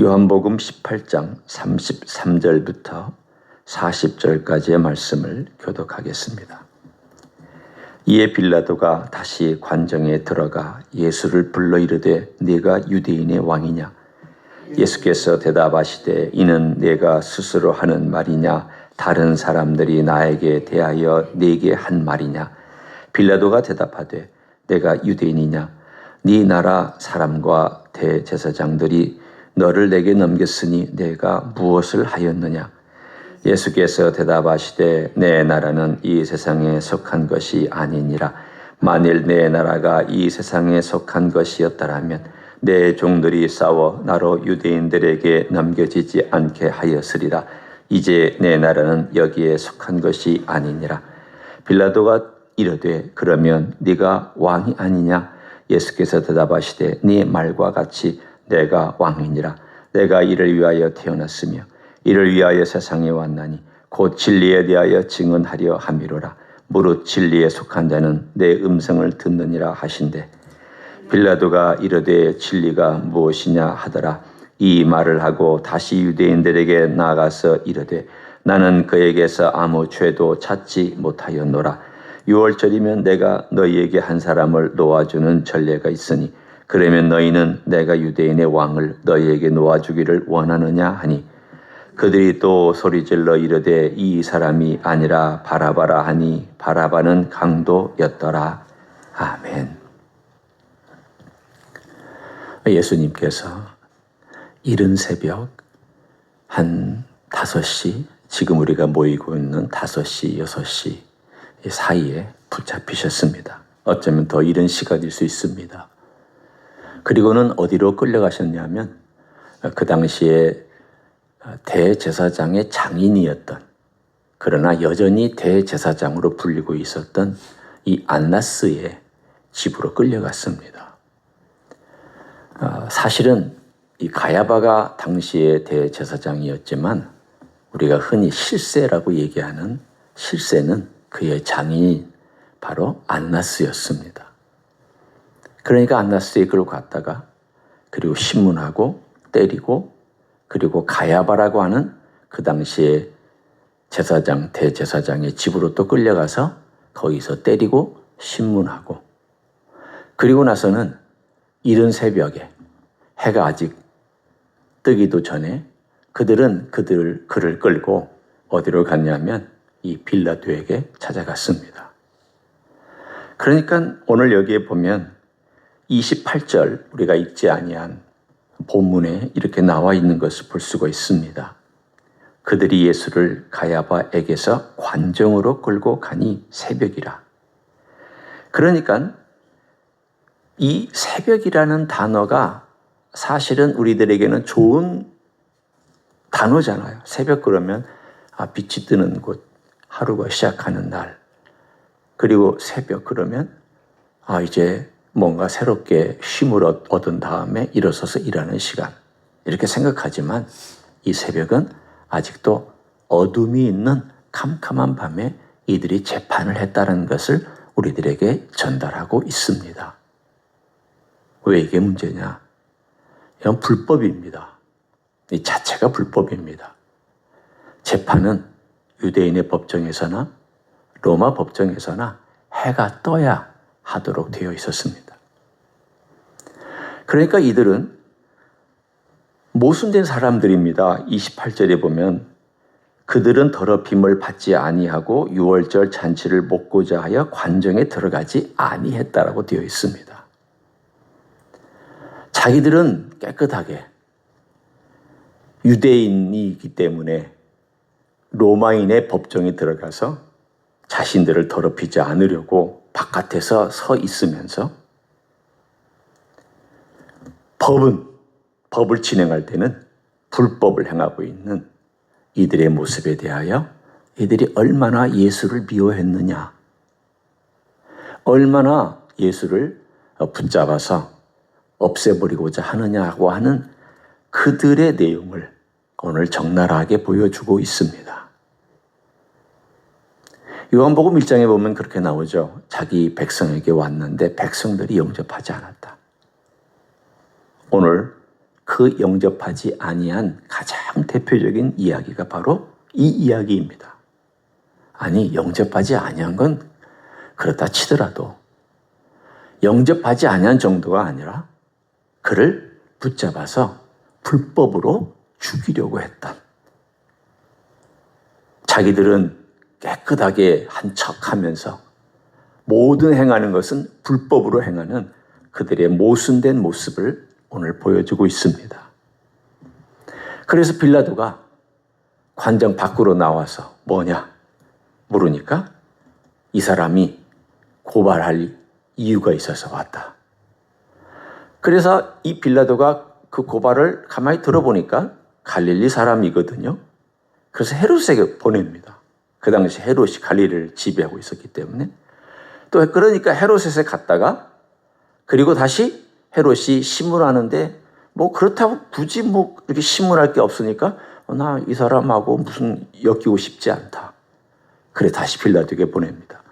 요한복음 18장 33절부터 40절까지의 말씀을 교독하겠습니다. 이에 빌라도가 다시 관정에 들어가 예수를 불러 이르되 네가 유대인의 왕이냐? 예수께서 대답하시되 이는 네가 스스로 하는 말이냐? 다른 사람들이 나에게 대하여 네게 한 말이냐? 빌라도가 대답하되 내가 유대인이냐? 네 나라 사람과 대제사장들이 너를 내게 넘겼으니 내가 무엇을 하였느냐? 예수께서 대답하시되 내 나라는 이 세상에 속한 것이 아니니라. 만일 내 나라가 이 세상에 속한 것이었더라면 내 종들이 싸워 나로 유대인들에게 넘겨지지 않게 하였으리라. 이제 내 나라는 여기에 속한 것이 아니니라. 빌라도가 이르되 그러면 네가 왕이 아니냐? 예수께서 대답하시되 네 말과 같이 내가 왕이니라. 내가 이를 위하여 태어났으며 이를 위하여 세상에 왔나니 곧 진리에 대하여 증언하려 함이로라. 무릇 진리에 속한 자는 내 음성을 듣느니라 하신대. 빌라도가 이르되 진리가 무엇이냐 하더라. 이 말을 하고 다시 유대인들에게 나아가서 이르되 나는 그에게서 아무 죄도 찾지 못하였노라. 6월절이면 내가 너희에게 한 사람을 놓아주는 전례가 있으니 그러면 너희는 내가 유대인의 왕을 너희에게 놓아주기를 원하느냐 하니 그들이 또 소리질러 이르되 이 사람이 아니라 바라바라 하니 바라바는 강도였더라. 아멘. 예수님께서 이른 새벽 한 5시, 지금 우리가 모이고 있는 5시, 6시 사이에 붙잡히셨습니다. 어쩌면 더 이른 시간일 수 있습니다. 그리고는 어디로 끌려가셨냐면 그 당시에 대제사장의 장인이었던, 그러나 여전히 대제사장으로 불리고 있었던 이 안나스의 집으로 끌려갔습니다. 사실은 이 가야바가 당시의 대제사장이었지만 우리가 흔히 실세라고 얘기하는 실세는 그의 장인인 바로 안나스였습니다. 그러니까 안나스에 끌고 갔다가 그리고 신문하고 때리고 그리고 가야바라고 하는 그 당시에 제사장, 대제사장의 집으로 또 끌려가서 거기서 때리고 신문하고 그리고 나서는 이른 새벽에 해가 아직 뜨기도 전에 그들은 그를 끌고 어디로 갔냐면 이 빌라도에게 찾아갔습니다. 그러니까 오늘 여기에 보면 28절 우리가 읽지 아니한 본문에 이렇게 나와 있는 것을 볼 수가 있습니다. 그들이 예수를 가야바에게서 관정으로 끌고 가니 새벽이라. 그러니까 이 새벽이라는 단어가 사실은 우리들에게는 좋은 단어잖아요. 새벽 그러면 빛이 뜨는 곳, 하루가 시작하는 날. 그리고 새벽 그러면 이제 뭔가 새롭게 쉼을 얻은 다음에 일어서서 일하는 시간. 이렇게 생각하지만 이 새벽은 아직도 어둠이 있는 캄캄한 밤에 이들이 재판을 했다는 것을 우리들에게 전달하고 있습니다. 왜 이게 문제냐? 이건 불법입니다. 이 자체가 불법입니다. 재판은 유대인의 법정에서나 로마 법정에서나 해가 떠야 하도록 되어 있었습니다. 그러니까 이들은 모순된 사람들입니다. 28절에 보면 그들은 더럽힘을 받지 아니하고 유월절 잔치를 먹고자 하여 관정에 들어가지 아니했다라고 되어 있습니다. 자기들은 깨끗하게 유대인이기 때문에 로마인의 법정에 들어가서 자신들을 더럽히지 않으려고 바깥에서 서 있으면서 법을 진행할 때는 불법을 행하고 있는 이들의 모습에 대하여 이들이 얼마나 예수를 미워했느냐, 얼마나 예수를 붙잡아서 없애버리고자 하느냐고 하는 그들의 내용을 오늘 적나라하게 보여주고 있습니다. 요한복음 1장에 보면 그렇게 나오죠. 자기 백성에게 왔는데 백성들이 영접하지 않았다. 오늘 그 영접하지 아니한 가장 대표적인 이야기가 바로 이 이야기입니다. 아니, 영접하지 아니한 건 그렇다 치더라도 영접하지 아니한 정도가 아니라 그를 붙잡아서 불법으로 죽이려고 했던, 자기들은 깨끗하게 한 척하면서 모든 행하는 것은 불법으로 행하는 그들의 모순된 모습을 오늘 보여주고 있습니다. 그래서 빌라도가 관정 밖으로 나와서 뭐냐 물으니까 이 사람이 고발할 이유가 있어서 왔다. 그래서 이 빌라도가 그 고발을 가만히 들어보니까 갈릴리 사람이거든요. 그래서 헤롯에게 보냅니다. 그 당시 헤롯이 갈릴리를 지배하고 있었기 때문에. 또 그러니까 헤롯에 갔다가 그리고 다시 헤롯이 신문하는데 뭐 그렇다고 굳이 뭐 이렇게 신문할 게 없으니까 나 이 사람하고 무슨 엮이고 싶지 않다. 그래 다시 빌라도에게 보냅니다.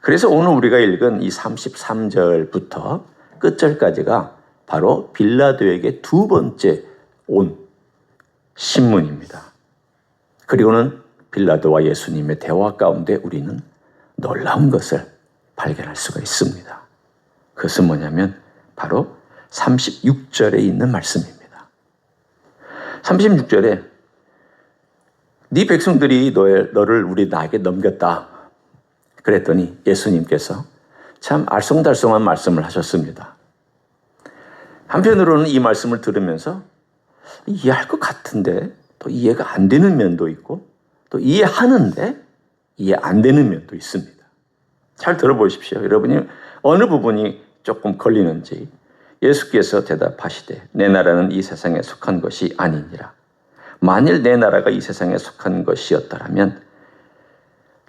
그래서 오늘 우리가 읽은 이 33절부터 끝절까지가 바로 빌라도에게 두 번째 온 신문입니다. 그리고는 빌라도와 예수님의 대화 가운데 우리는 놀라운 것을 발견할 수가 있습니다. 그것은 뭐냐면 바로 36절에 있는 말씀입니다. 36절에 네 백성들이 너를 나에게 넘겼다. 그랬더니 예수님께서 참 알쏭달쏭한 말씀을 하셨습니다. 한편으로는 이 말씀을 들으면서 이해할 것 같은데 또 이해가 안 되는 면도 있고 또 이해하는데 이해 안 되는 면도 있습니다. 잘 들어보십시오. 여러분이 어느 부분이 조금 걸리는지. 예수께서 대답하시되 내 나라는 이 세상에 속한 것이 아니니라. 만일 내 나라가 이 세상에 속한 것이었더라면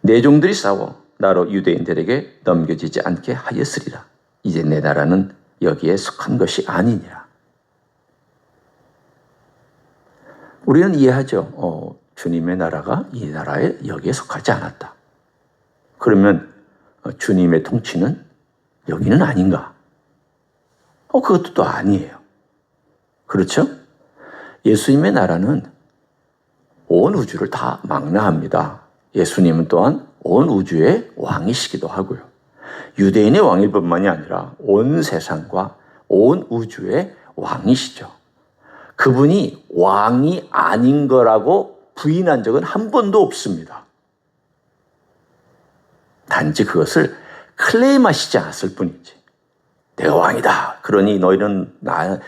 내 종들이 싸워 나로 유대인들에게 넘겨지지 않게 하였으리라. 이제 내 나라는 여기에 속한 것이 아니니라. 우리는 이해하죠. 주님의 나라가 이 나라에 여기에 속하지 않았다. 그러면 주님의 통치는 여기는 아닌가? 그것도 또 아니에요. 그렇죠? 예수님의 나라는 온 우주를 다 망라합니다. 예수님은 또한 온 우주의 왕이시기도 하고요. 유대인의 왕일 뿐만이 아니라 온 세상과 온 우주의 왕이시죠. 그분이 왕이 아닌 거라고 부인한 적은 한 번도 없습니다. 단지 그것을 클레임하시지 않았을 뿐이지. 내가 왕이다. 그러니 너희는 나의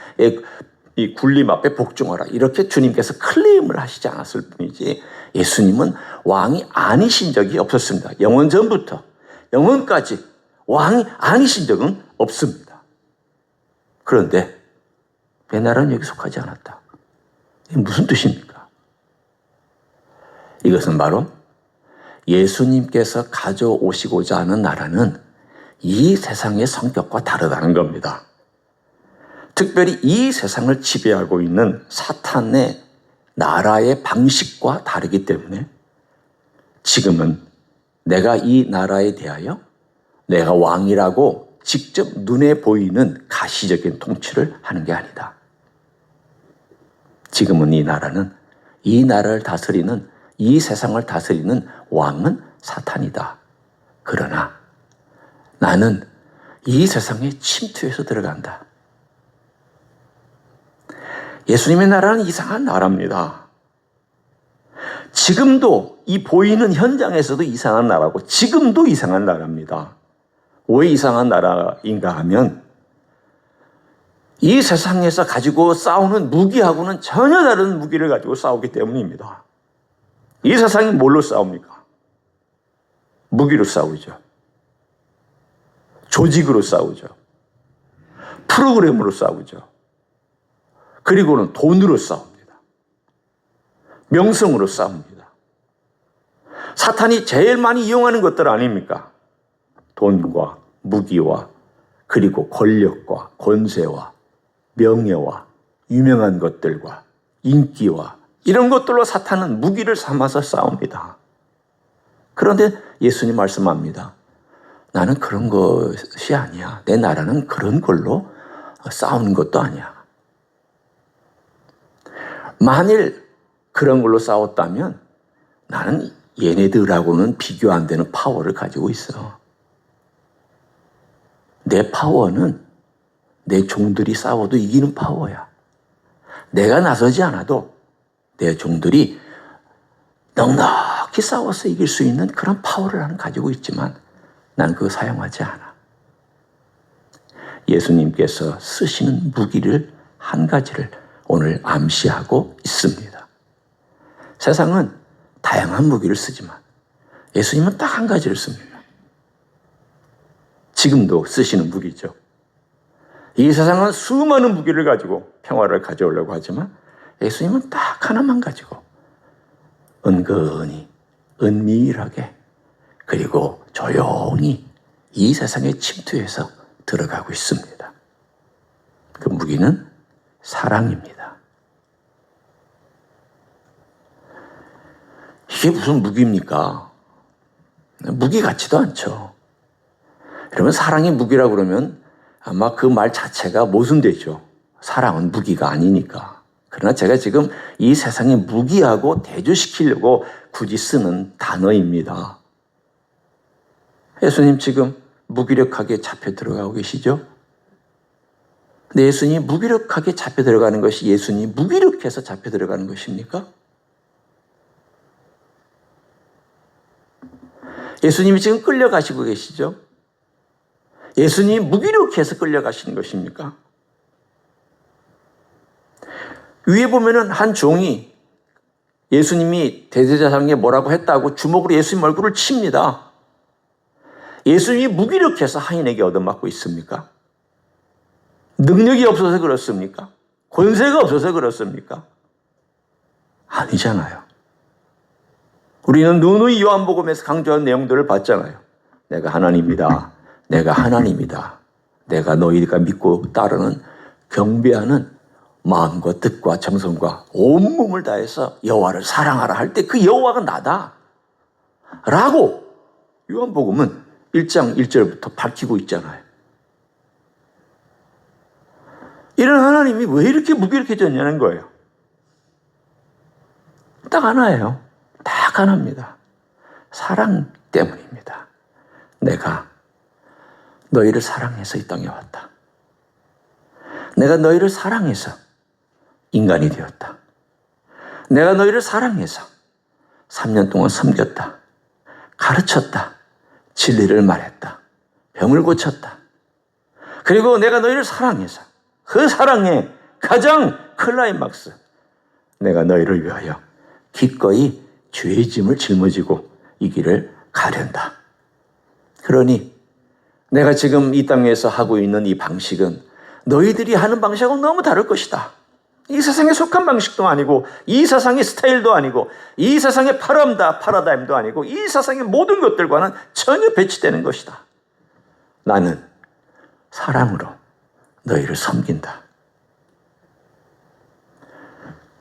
이 군림 앞에 복종하라. 이렇게 주님께서 클레임을 하시지 않았을 뿐이지 예수님은 왕이 아니신 적이 없었습니다. 영원 전부터 영원까지 왕이 아니신 적은 없습니다. 그런데 내 나라는 여기 속하지 않았다. 이게 무슨 뜻입니까? 이것은 바로 예수님께서 가져오시고자 하는 나라는 이 세상의 성격과 다르다는 겁니다. 특별히 이 세상을 지배하고 있는 사탄의 나라의 방식과 다르기 때문에 지금은 내가 이 나라에 대하여 내가 왕이라고 직접 눈에 보이는 가시적인 통치를 하는 게 아니다. 지금은 이 나라는 이 나라를 다스리는 이 세상을 다스리는 왕은 사탄이다. 그러나 나는 이 세상에 침투해서 들어간다. 예수님의 나라는 이상한 나라입니다. 지금도 이 보이는 현장에서도 이상한 나라고 지금도 이상한 나라입니다. 왜 이상한 나라인가 하면 이 세상에서 가지고 싸우는 무기하고는 전혀 다른 무기를 가지고 싸우기 때문입니다. 이 세상이 뭘로 싸웁니까? 무기로 싸우죠. 조직으로 싸우죠. 프로그램으로 싸우죠. 그리고는 돈으로 싸웁니다. 명성으로 싸웁니다. 사탄이 제일 많이 이용하는 것들 아닙니까? 돈과 무기와 그리고 권력과 권세와 명예와 유명한 것들과 인기와 이런 것들로 사탄은 무기를 삼아서 싸웁니다. 그런데 예수님 말씀합니다. 나는 그런 것이 아니야. 내 나라는 그런 걸로 싸우는 것도 아니야. 만일 그런 걸로 싸웠다면 나는 얘네들하고는 비교 안 되는 파워를 가지고 있어. 내 파워는 내 종들이 싸워도 이기는 파워야. 내가 나서지 않아도 내 종들이 넉넉히 싸워서 이길 수 있는 그런 파워를 나는 가지고 있지만 난 그거 사용하지 않아. 예수님께서 쓰시는 무기를 한 가지를 오늘 암시하고 있습니다. 세상은 다양한 무기를 쓰지만 예수님은 딱 한 가지를 씁니다. 지금도 쓰시는 무기죠. 이 세상은 수많은 무기를 가지고 평화를 가져오려고 하지만 예수님은 딱 하나만 가지고 은근히 은밀하게 그리고 조용히 이 세상에 침투해서 들어가고 있습니다. 그 무기는 사랑입니다. 이게 무슨 무기입니까? 무기 같지도 않죠. 그러면 사랑이 무기라고 그러면 아마 그 말 자체가 모순되죠. 사랑은 무기가 아니니까. 그러나 제가 지금 이 세상에 무기하고 대조시키려고 굳이 쓰는 단어입니다. 예수님 지금 무기력하게 잡혀 들어가고 계시죠? 근데 예수님이 무기력하게 잡혀 들어가는 것이 예수님이 무기력해서 잡혀 들어가는 것입니까? 예수님이 지금 끌려가시고 계시죠? 예수님이 무기력해서 끌려가시는 것입니까? 위에 보면은 한 종이 예수님이 대제사장에게 뭐라고 했다고 주먹으로 예수님 얼굴을 칩니다. 예수님이 무기력해서 하인에게 얻어맞고 있습니까? 능력이 없어서 그렇습니까? 권세가 없어서 그렇습니까? 아니잖아요. 우리는 누누이 요한복음에서 강조한 내용들을 봤잖아요. 내가 하나님이다. 내가 하나님이다. 내가 너희가 믿고 따르는 경배하는 마음과 뜻과 정성과 온몸을 다해서 여호와를 사랑하라 할 때 그 여호와가 나다. 라고 요한복음은 1장 1절부터 밝히고 있잖아요. 이런 하나님이 왜 이렇게 무기력해졌냐는 거예요. 딱 하나예요. 딱 하나입니다. 사랑 때문입니다. 내가 너희를 사랑해서 이 땅에 왔다. 내가 너희를 사랑해서 인간이 되었다. 내가 너희를 사랑해서 3년 동안 섬겼다. 가르쳤다. 진리를 말했다. 병을 고쳤다. 그리고 내가 너희를 사랑해서 그 사랑의 가장 클라이막스, 내가 너희를 위하여 기꺼이 죄의 짐을 짊어지고 이 길을 가련다. 그러니 내가 지금 이 땅에서 하고 있는 이 방식은 너희들이 하는 방식하고 너무 다를 것이다. 이 세상에 속한 방식도 아니고 이 세상의 스타일도 아니고 이 세상의 파라다임도 아니고 이 세상의 모든 것들과는 전혀 배치되는 것이다. 나는 사랑으로 너희를 섬긴다.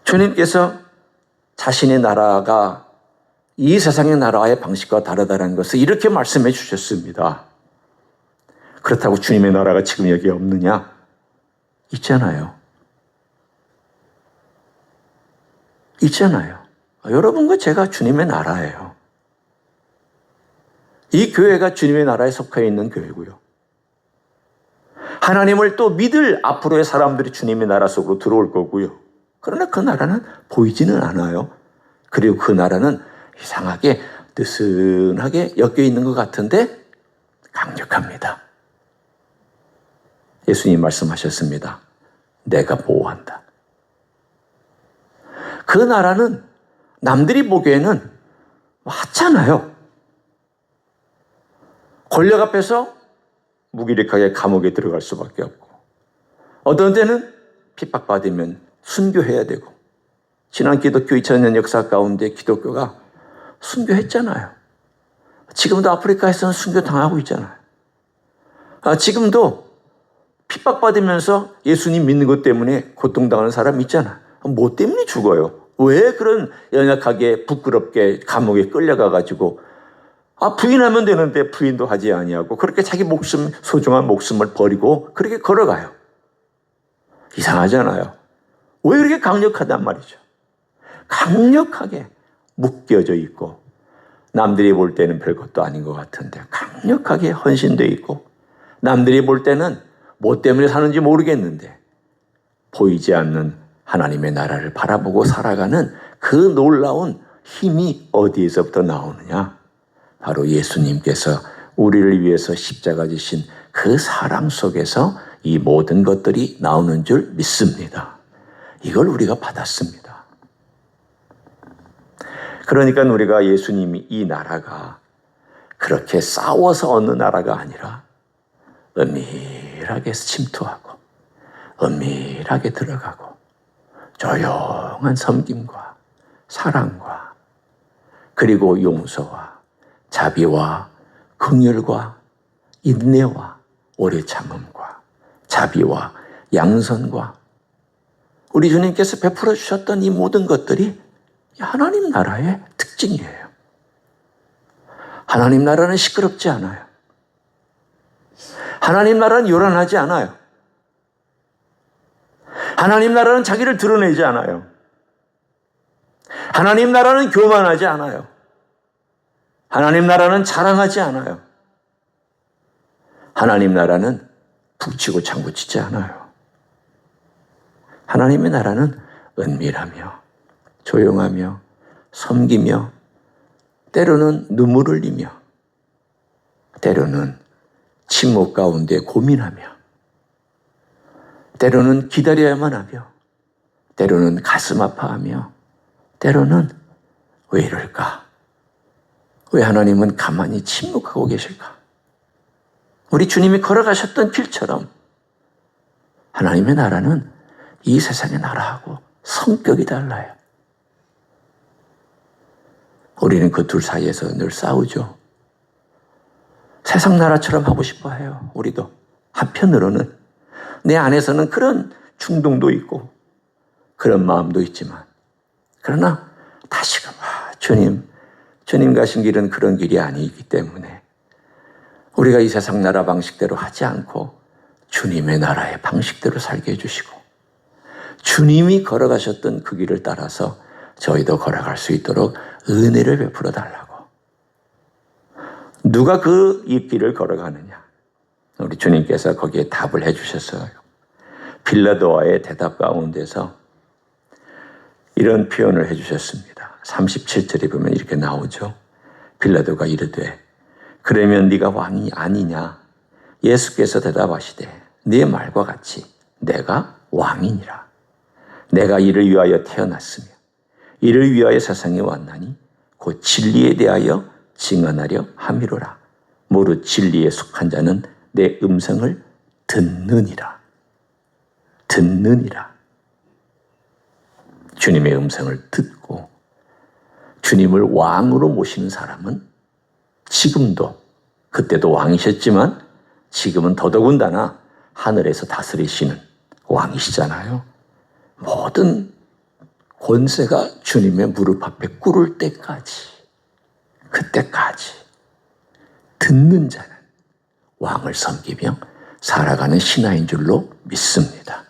주님께서 자신의 나라가 이 세상의 나라의 방식과 다르다는 것을 이렇게 말씀해 주셨습니다. 그렇다고 주님의 나라가 지금 여기 없느냐? 있잖아요. 있잖아요. 여러분과 제가 주님의 나라예요. 이 교회가 주님의 나라에 속해 있는 교회고요. 하나님을 또 믿을 앞으로의 사람들이 주님의 나라 속으로 들어올 거고요. 그러나 그 나라는 보이지는 않아요. 그리고 그 나라는 이상하게 느슨하게 엮여 있는 것 같은데 강력합니다. 예수님 말씀하셨습니다. 내가 보호한다. 그 나라는 남들이 보기에는 하찮아요. 권력 앞에서 무기력하게 감옥에 들어갈 수밖에 없고, 어떤 때는 핍박받으면 순교해야 되고, 지난 기독교 2000년 역사 가운데 기독교가 순교했잖아요. 지금도 아프리카에서는 순교당하고 있잖아요. 지금도 핍박받으면서 예수님 믿는 것 때문에 고통당하는 사람 있잖아요. 뭐 때문에 죽어요? 왜 그런 연약하게 부끄럽게 감옥에 끌려가가지고 부인하면 되는데 부인도 하지 아니하고 그렇게 자기 목숨, 소중한 목숨을 버리고 그렇게 걸어가요. 이상하잖아요. 왜 이렇게 강력하단 말이죠. 강력하게 묶여져 있고 남들이 볼 때는 별것도 아닌 것 같은데 강력하게 헌신되어 있고 남들이 볼 때는 뭐 때문에 사는지 모르겠는데 보이지 않는 하나님의 나라를 바라보고 살아가는 그 놀라운 힘이 어디에서부터 나오느냐? 바로 예수님께서 우리를 위해서 십자가 지신 그 사랑 속에서 이 모든 것들이 나오는 줄 믿습니다. 이걸 우리가 받았습니다. 그러니까 우리가 예수님이 이 나라가 그렇게 싸워서 얻는 나라가 아니라 은밀하게 침투하고 은밀하게 들어가고 조용한 섬김과 사랑과 그리고 용서와 자비와 긍휼과 인내와 오래 참음과 자비와 양선과 우리 주님께서 베풀어 주셨던 이 모든 것들이 하나님 나라의 특징이에요. 하나님 나라는 시끄럽지 않아요. 하나님 나라는 요란하지 않아요. 하나님 나라는 자기를 드러내지 않아요. 하나님 나라는 교만하지 않아요. 하나님 나라는 자랑하지 않아요. 하나님 나라는 북치고 장구치지 않아요. 하나님의 나라는 은밀하며 조용하며 섬기며 때로는 눈물을 흘리며 때로는 침묵 가운데 고민하며 때로는 기다려야만 하며 때로는 가슴 아파하며 때로는 왜 이럴까? 왜 하나님은 가만히 침묵하고 계실까? 우리 주님이 걸어가셨던 길처럼 하나님의 나라는 이 세상의 나라하고 성격이 달라요. 우리는 그 둘 사이에서 늘 싸우죠. 세상 나라처럼 하고 싶어 해요. 우리도. 한편으로는 내 안에서는 그런 충동도 있고 그런 마음도 있지만 그러나 다시금 주님 가신 길은 그런 길이 아니기 때문에 우리가 이 세상 나라 방식대로 하지 않고 주님의 나라의 방식대로 살게 해주시고 주님이 걸어가셨던 그 길을 따라서 저희도 걸어갈 수 있도록 은혜를 베풀어 달라고. 누가 그 이 길을 걸어가느냐? 우리 주님께서 거기에 답을 해주셨어요. 빌라도와의 대답 가운데서 이런 표현을 해주셨습니다. 37절에 보면 이렇게 나오죠. 빌라도가 이르되 그러면 네가 왕이 아니냐? 예수께서 대답하시되 네 말과 같이 내가 왕이니라. 내가 이를 위하여 태어났으며 이를 위하여 세상에 왔나니 곧 진리에 대하여 증언하려 함이로라. 무릇 진리에 속한 자는 내 음성을 듣느니라. 듣느니라. 주님의 음성을 듣고 주님을 왕으로 모시는 사람은 지금도 그때도 왕이셨지만 지금은 더더군다나 하늘에서 다스리시는 왕이시잖아요. 모든 권세가 주님의 무릎 앞에 꿇을 때까지 그때까지 듣는 자는 왕을 섬기며 살아가는 신하인 줄로 믿습니다.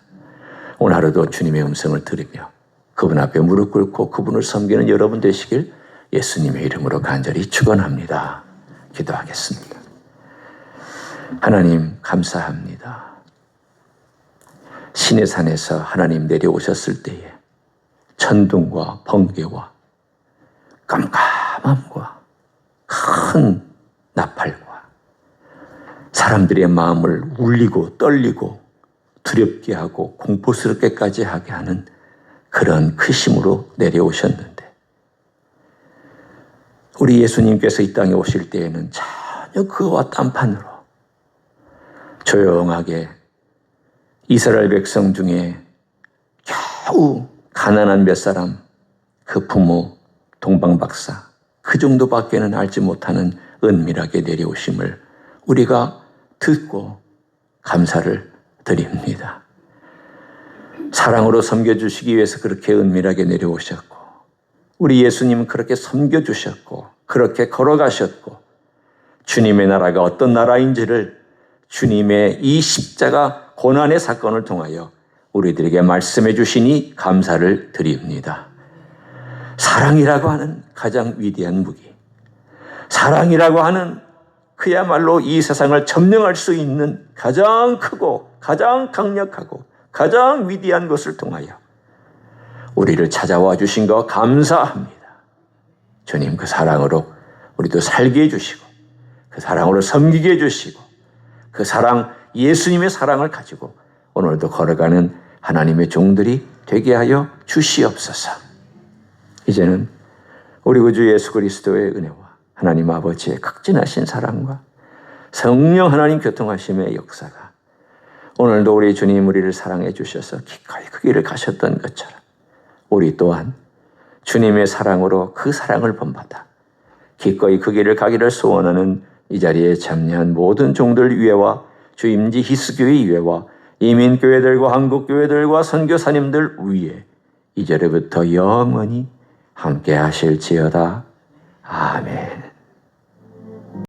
오늘 하루도 주님의 음성을 들으며 그분 앞에 무릎 꿇고 그분을 섬기는 여러분 되시길 예수님의 이름으로 간절히 축원합니다. 기도하겠습니다. 하나님 감사합니다. 신의 산에서 하나님 내려오셨을 때에 천둥과 번개와 깜깜함과 큰 나팔과 사람들의 마음을 울리고 떨리고 두렵게 하고 공포스럽게까지 하게 하는 그런 크심으로 내려오셨는데 우리 예수님께서 이 땅에 오실 때에는 전혀 그와 딴판으로 조용하게 이스라엘 백성 중에 겨우 가난한 몇 사람, 그 부모, 동방박사 그 정도밖에는 알지 못하는 은밀하게 내려오심을 우리가 듣고 감사를 드립니다. 사랑으로 섬겨주시기 위해서 그렇게 은밀하게 내려오셨고 우리 예수님은 그렇게 섬겨주셨고 그렇게 걸어가셨고 주님의 나라가 어떤 나라인지를 주님의 이 십자가 고난의 사건을 통하여 우리들에게 말씀해 주시니 감사를 드립니다. 사랑이라고 하는 가장 위대한 무기, 사랑이라고 하는 그야말로 이 세상을 점령할 수 있는 가장 크고 가장 강력하고 가장 위대한 것을 통하여 우리를 찾아와 주신 것 감사합니다. 주님, 그 사랑으로 우리도 살게 해주시고 그 사랑으로 섬기게 해주시고 그 사랑, 예수님의 사랑을 가지고 오늘도 걸어가는 하나님의 종들이 되게 하여 주시옵소서. 이제는 우리 구주 예수 그리스도의 은혜와 하나님 아버지의 극진하신 사랑과 성령 하나님 교통하심의 역사가 오늘도 우리 주님 우리를 사랑해 주셔서 기꺼이 그 길을 가셨던 것처럼 우리 또한 주님의 사랑으로 그 사랑을 본받아 기꺼이 그 길을 가기를 소원하는 이 자리에 참여한 모든 종들 위에와 주임지 히스교회 위에와 이민교회들과 한국교회들과 선교사님들 위에 이제부터 영원히 함께 하실지어다. 아멘.